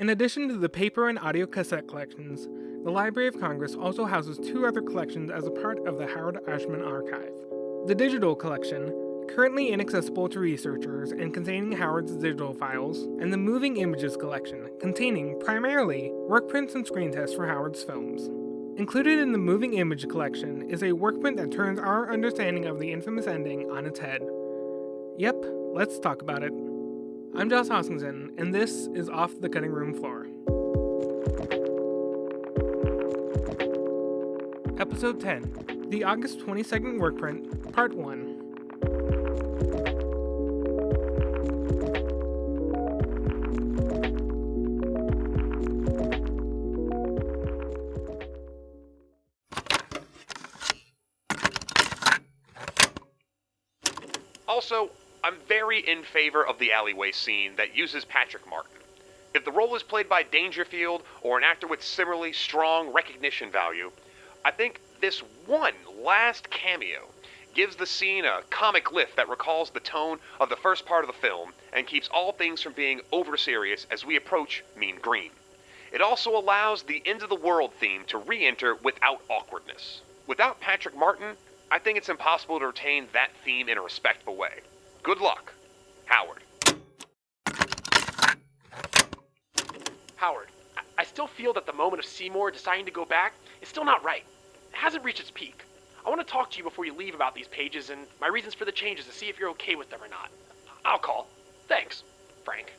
In addition to the paper and audio cassette collections, the Library of Congress also houses 2 other collections as a part of the Howard Ashman archive. The digital collection, currently inaccessible to researchers and containing Howard's digital files, and the Moving Images collection, containing primarily workprints and screen tests for Howard's films. Included in the Moving Image collection is a workprint that turns our understanding of the infamous ending on its head. Yep, let's talk about it. I'm Josh Hoskinson, and this is Off the Cutting Room Floor. Episode 10, the August 22nd Workprint, Part 1. Also, I'm very in favor of the alleyway scene that uses Patrick Martin. If the role is played by Dangerfield or an actor with similarly strong recognition value, I think this one last cameo gives the scene a comic lift that recalls the tone of the first part of the film and keeps all things from being over-serious as we approach Mean Green. It also allows the end-of-the-world theme to re-enter without awkwardness. Without Patrick Martin, I think it's impossible to retain that theme in a respectful way. Good luck, Howard. Howard, I still feel that the moment of Seymour deciding to go back is still not right. It hasn't reached its peak. I want to talk to you before you leave about these pages and my reasons for the changes to see if you're okay with them or not. I'll call. Thanks, Frank.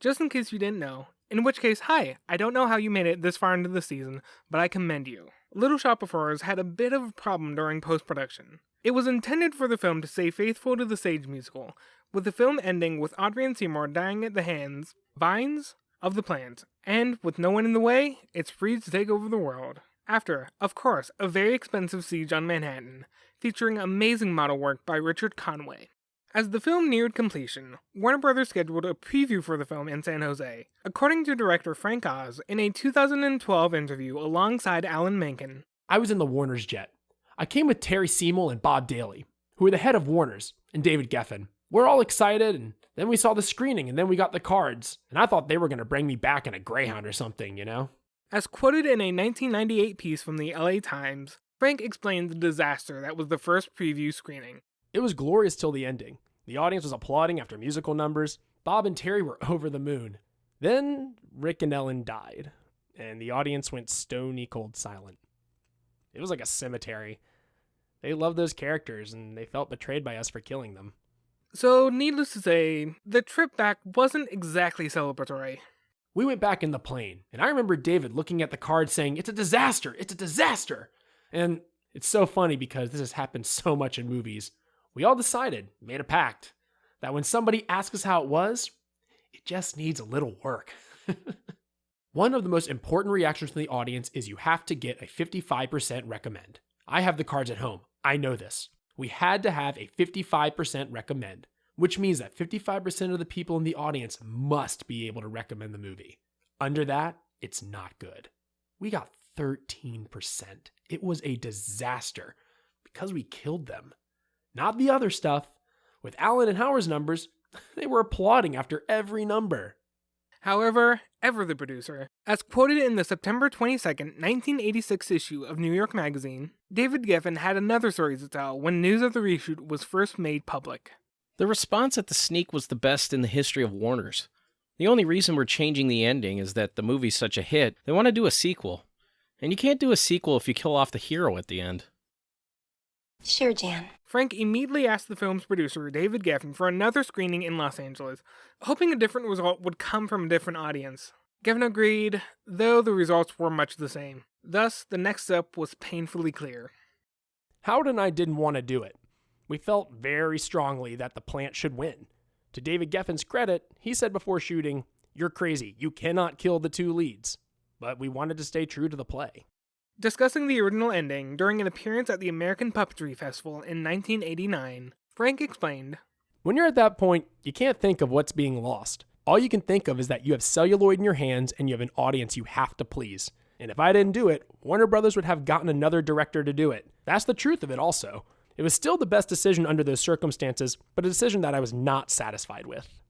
Just in case you didn't know, in which case, hi, I don't know how you made it this far into the season, but I commend you. Little Shop of Horrors had a bit of a problem during post-production. It was intended for the film to stay faithful to the stage musical, with the film ending with Audrey and Seymour dying at the hands, vines, of the plant, and with no one in the way, it's free to take over the world. After, of course, a very expensive siege on Manhattan, featuring amazing model work by Richard Conway. As the film neared completion, Warner Brothers scheduled a preview for the film in San Jose. According to director Frank Oz, in a 2012 interview alongside Alan Menken, I was in the Warner's jet. I came with Terry Seymour and Bob Daly, who were the head of Warner's, and David Geffen. We're all excited, and then we saw the screening, and then we got the cards, and I thought they were going to bring me back in a Greyhound or something, you know? As quoted in a 1998 piece from the LA Times, Frank explained the disaster that was the first preview screening. It was glorious till the ending. The audience was applauding after musical numbers. Bob and Terry were over the moon. Then Rick and Ellen died, and the audience went stony cold silent. It was like a cemetery. They loved those characters, and they felt betrayed by us for killing them. So, needless to say, the trip back wasn't exactly celebratory. We went back in the plane, and I remember David looking at the card saying, "It's a disaster! It's a disaster!" And it's so funny because this has happened so much in movies. We all decided, made a pact, that when somebody asks us how it was, it just needs a little work. One of the most important reactions from the audience is you have to get a 55% recommend. I have the cards at home. I know this. We had to have a 55% recommend, which means that 55% of the people in the audience must be able to recommend the movie. Under that, it's not good. We got 13%. It was a disaster because we killed them. Not the other stuff. With Alan and Howard's numbers, they were applauding after every number. However, ever the producer, as quoted in the September 22nd, 1986 issue of New York Magazine, David Geffen had another story to tell when news of the reshoot was first made public. The response at the sneak was the best in the history of Warner's. The only reason we're changing the ending is that the movie's such a hit, they want to do a sequel. And you can't do a sequel if you kill off the hero at the end. Sure, Jan. Frank immediately asked the film's producer, David Geffen, for another screening in Los Angeles, hoping a different result would come from a different audience. Geffen agreed, though the results were much the same. Thus, the next step was painfully clear. Howard and I didn't want to do it. We felt very strongly that the plant should win. To David Geffen's credit, he said before shooting, "You're crazy. You cannot kill the 2 leads." But we wanted to stay true to the play. Discussing the original ending during an appearance at the American Puppetry Festival in 1989, Frank explained, "When you're at that point, you can't think of what's being lost. All you can think of is that you have celluloid in your hands and you have an audience you have to please. And if I didn't do it, Warner Brothers would have gotten another director to do it. That's the truth of it also. It was still the best decision under those circumstances, but a decision that I was not satisfied with."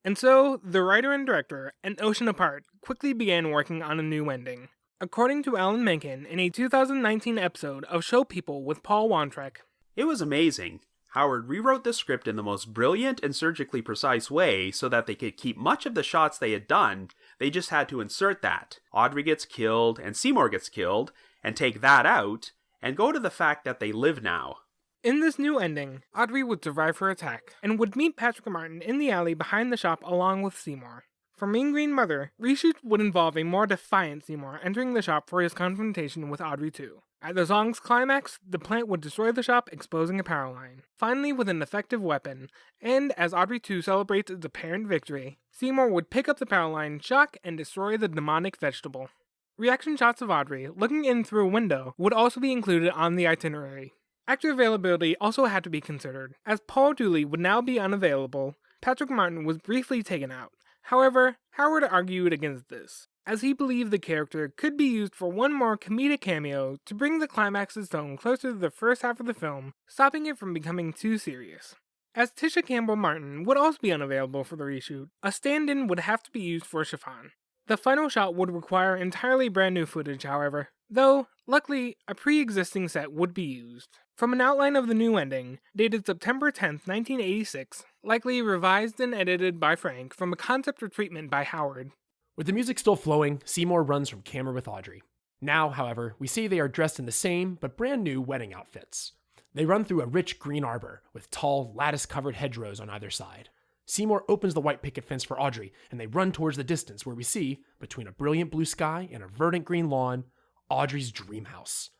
And so, the writer and director, an ocean apart, quickly began working on a new ending. According to Alan Menken in a 2019 episode of Show People with Paul Wontrek, "It was amazing. Howard rewrote the script in the most brilliant and surgically precise way so that they could keep much of the shots they had done. They just had to insert that. Audrey gets killed, and Seymour gets killed, and take that out, and go to the fact that they live now." In this new ending, Audrey would survive her attack, and would meet Patrick Martin in the alley behind the shop along with Seymour. For Mean Green Mother, reshoots would involve a more defiant Seymour entering the shop for his confrontation with Audrey too. At the song's climax, the plant would destroy the shop, exposing a power line. Finally, with an effective weapon, and as Audrey 2 celebrates its apparent victory, Seymour would pick up the power line, shock, and destroy the demonic vegetable. Reaction shots of Audrey, looking in through a window, would also be included on the itinerary. Actor availability also had to be considered. As Paul Dooley would now be unavailable, Patrick Martin was briefly taken out. However, Howard argued against this, as he believed the character could be used for one more comedic cameo to bring the climax's tone closer to the first half of the film, stopping it from becoming too serious. As Tisha Campbell Martin would also be unavailable for the reshoot, a stand-in would have to be used for Chiffon. The final shot would require entirely brand new footage, however, though, luckily, a pre-existing set would be used. From an outline of the new ending, dated September 10th, 1986, likely revised and edited by Frank from a concept retreatment by Howard. With the music still flowing, Seymour runs from camera with Audrey. Now, however, we see they are dressed in the same, but brand new wedding outfits. They run through a rich green arbor with tall, lattice-covered hedgerows on either side. Seymour opens the white picket fence for Audrey, and they run towards the distance where we see, between a brilliant blue sky and a verdant green lawn, Audrey's dream house.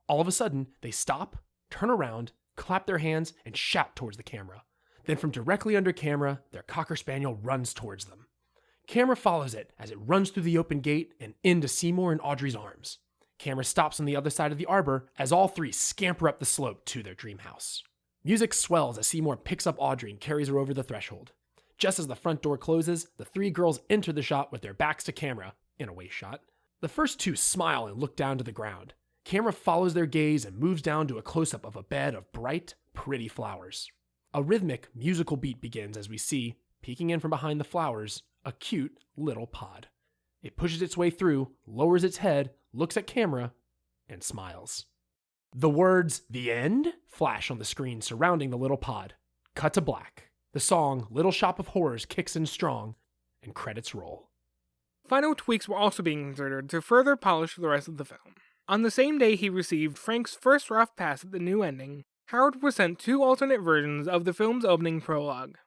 All of a sudden, they stop, turn around, clap their hands, and shout towards the camera. Then from directly under camera, their Cocker Spaniel runs towards them. Camera follows it as it runs through the open gate and into Seymour and Audrey's arms. Camera stops on the other side of the arbor as all three scamper up the slope to their dream house. Music swells as Seymour picks up Audrey and carries her over the threshold. Just as the front door closes, the three girls enter the shop with their backs to camera, in a waist shot. The first two smile and look down to the ground. Camera follows their gaze and moves down to a close-up of a bed of bright, pretty flowers. A rhythmic, musical beat begins as we see, peeking in from behind the flowers, a cute little pod. It pushes its way through, lowers its head, looks at camera, and smiles. The words, "The End," flash on the screen surrounding the little pod. Cut to black. The song, Little Shop of Horrors, kicks in strong, and credits roll. Final tweaks were also being considered to further polish the rest of the film. On the same day he received Frank's first rough pass at the new ending, Howard was sent 2 alternate versions of the film's opening prologue.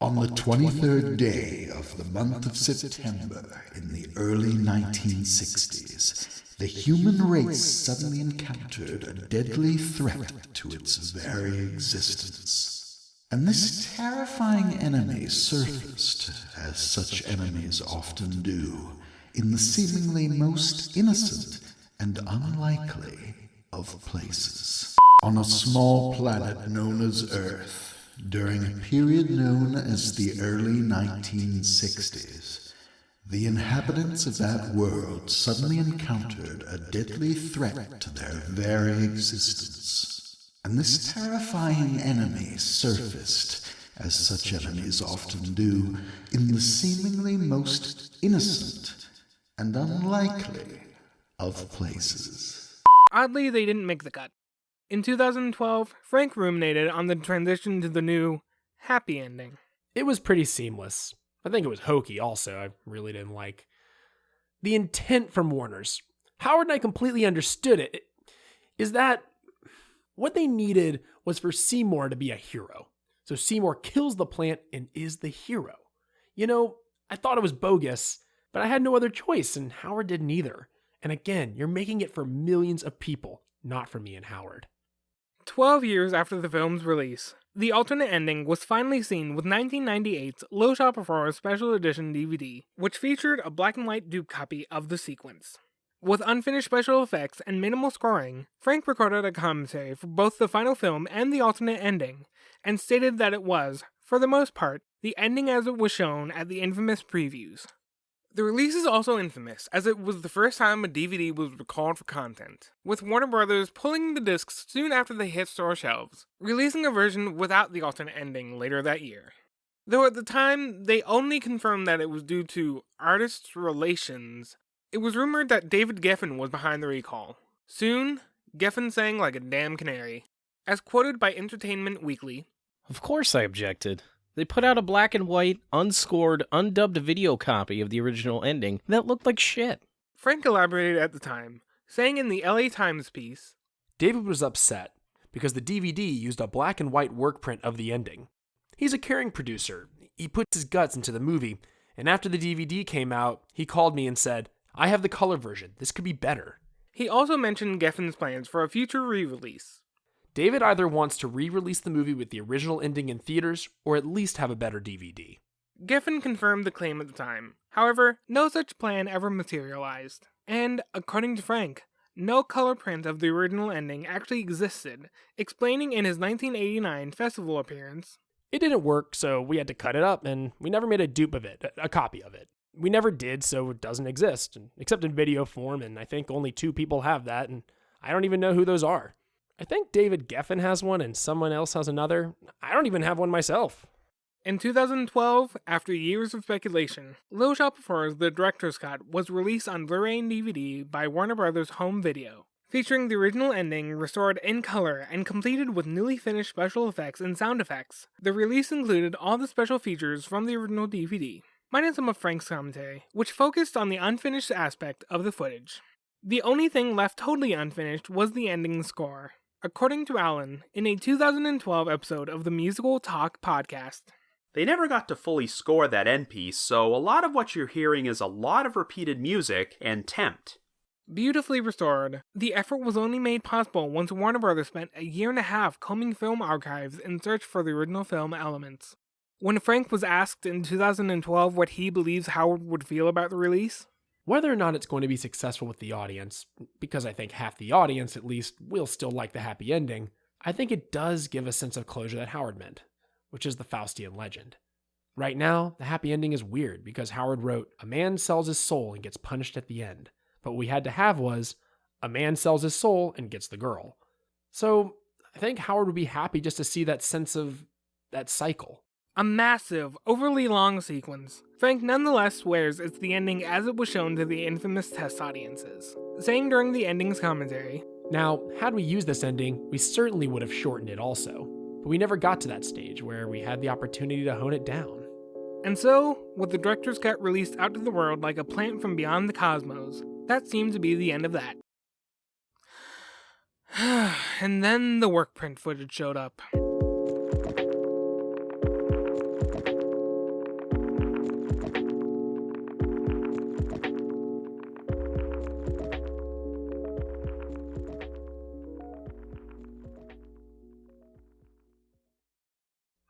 On the 23rd day of the month of September in the early 1960s, the human race suddenly encountered a deadly threat to its very existence. And this terrifying enemy surfaced, as such enemies often do, in the seemingly most innocent and unlikely of places. On a small planet known as Earth, during a period known as the early 1960s, the inhabitants of that world suddenly encountered a deadly threat to their very existence. And this terrifying enemy surfaced, as such enemies often do, in the seemingly most innocent and unlikely of places. Oddly, they didn't make the cut. In 2012, Frank ruminated on the transition to the new, happy ending. It was pretty seamless. I think it was hokey also. I really didn't like the intent from Warner's. Howard and I completely understood it. Is that what they needed was for Seymour to be a hero. So Seymour kills the plant and is the hero. You know, I thought it was bogus, but I had no other choice, and Howard didn't either. And again, you're making it for millions of people, not for me and Howard. 12 years after the film's release, the alternate ending was finally seen with 1998's Little Shop of Horrors Special Edition DVD, which featured a black and white dupe copy of the sequence. With unfinished special effects and minimal scoring, Frank recorded a commentary for both the final film and the alternate ending, and stated that it was, for the most part, the ending as it was shown at the infamous previews. The release is also infamous, as it was the first time a DVD was recalled for content, with Warner Brothers pulling the discs soon after they hit store shelves, releasing a version without the alternate ending later that year. Though at the time, they only confirmed that it was due to artists' relations. It was rumored that David Geffen was behind the recall. Soon, Geffen sang like a damn canary. As quoted by Entertainment Weekly, Of course I objected. They put out a black and white, unscored, undubbed video copy of the original ending that looked like shit. Frank elaborated at the time, saying in the LA Times piece, David was upset because the DVD used a black and white work print of the ending. He's a caring producer. He puts his guts into the movie, and after the DVD came out, he called me and said, I have the color version. This could be better. He also mentioned Geffen's plans for a future re-release. David either wants to re-release the movie with the original ending in theaters, or at least have a better DVD. Geffen confirmed the claim at the time. However, no such plan ever materialized. And, according to Frank, no color print of the original ending actually existed, explaining in his 1989 festival appearance, It didn't work, so we had to cut it up, and we never made a dupe of it, a copy of it. We never did, so it doesn't exist, except in video form, and I think only 2 people have that, and I don't even know who those are. I think David Geffen has one, and someone else has another. I don't even have one myself. In 2012, after years of speculation, Little Shop of Horrors: The Director's Cut was released on Blu-ray and DVD by Warner Bros. Home Video, featuring the original ending restored in color and completed with newly finished special effects and sound effects. The release included all the special features from the original DVD, minus some of Frank's commentary, which focused on the unfinished aspect of the footage. The only thing left totally unfinished was the ending score. According to Alan, in a 2012 episode of the Musical Talk podcast, They never got to fully score that end piece, so a lot of what you're hearing is a lot of repeated music and tempt. beautifully restored, the effort was only made possible once Warner Bros. Spent a year and a half combing film archives in search for the original film elements. When Frank was asked in 2012 what he believes Howard would feel about the release, Whether or not it's going to be successful with the audience, because I think half the audience at least will still like the happy ending, I think it does give a sense of closure that Howard meant, which is the Faustian legend. Right now, the happy ending is weird because Howard wrote, a man sells his soul and gets punished at the end. But what we had to have was, a man sells his soul and gets the girl. So I think Howard would be happy just to see that sense of that cycle. a massive, overly long sequence. Frank nonetheless swears it's the ending as it was shown to the infamous test audiences, saying during the ending's commentary, Now, had we used this ending, we certainly would have shortened it also. But we never got to that stage where we had the opportunity to hone it down. and so, with the director's cut released out to the world like a plant from beyond the cosmos, that seemed to be the end of that. And then the Workprint footage showed up.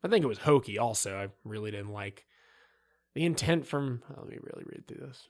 I think it was hokey also. I really didn't like the intent from... Let me really read through this.